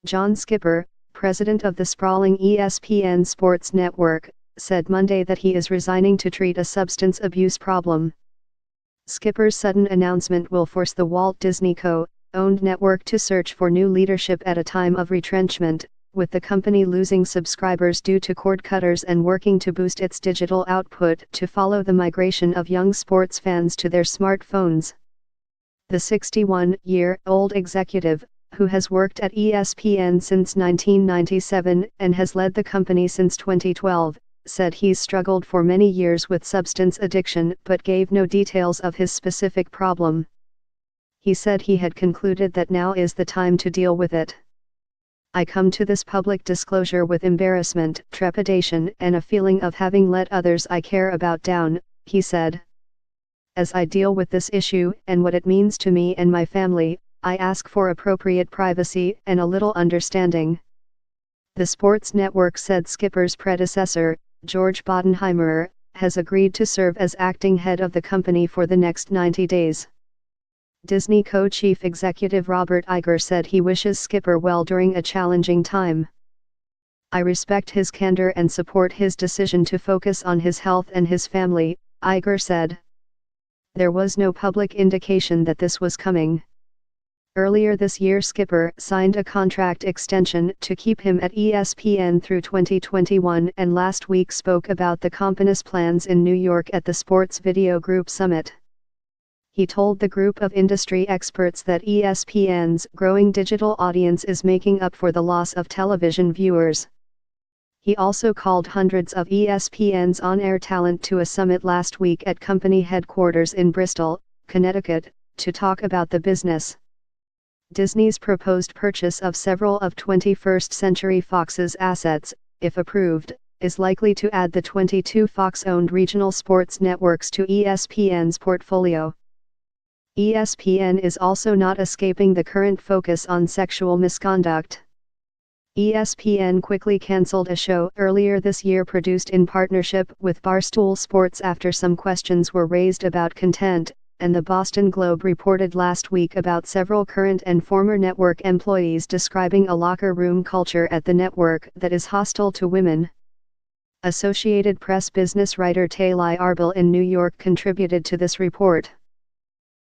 John Skipper, president of the sprawling ESPN Sports Network, said Monday that he is resigning to treat a substance abuse problem. Skipper's sudden announcement will force the Walt Disney Co-owned network to search for new leadership at a time of retrenchment, with the company losing subscribers due to cord cutters and working to boost its digital output to follow the migration of young sports fans to their smartphones. The 61-year-old executive, who has worked at ESPN since 1997 and has led the company since 2012, said he's struggled for many years with substance addiction but gave no details of his specific problem. He said he had concluded that now is the time to deal with it. I come to this public disclosure with embarrassment, trepidation, and a feeling of having let others I care about down, he said. As I deal with this issue and what it means to me and my family, I ask for appropriate privacy and a little understanding. The sports network said Skipper's predecessor, George Bodenheimer, has agreed to serve as acting head of the company for the next 90 days. Disney co-chief executive Robert Iger said he wishes Skipper well during a challenging time. I respect his candor and support his decision to focus on his health and his family, Iger said. There was no public indication that this was coming. Earlier this year Skipper signed a contract extension to keep him at ESPN through 2021 and last week spoke about the company's plans in New York at the Sports Video Group Summit. He told the group of industry experts that ESPN's growing digital audience is making up for the loss of television viewers. He also called hundreds of ESPN's on-air talent to a summit last week at company headquarters in Bristol, Connecticut, to talk about the business. Disney's proposed purchase of several of 21st Century Fox's assets, if approved, is likely to add the 22 Fox-owned regional sports networks to ESPN's portfolio. ESPN is also not escaping the current focus on sexual misconduct. ESPN quickly canceled a show earlier this year produced in partnership with Barstool Sports after some questions were raised about content, and the Boston Globe reported last week about several current and former network employees describing a locker room culture at the network that is hostile to women. Associated Press business writer Taylai Arbel in New York contributed to this report.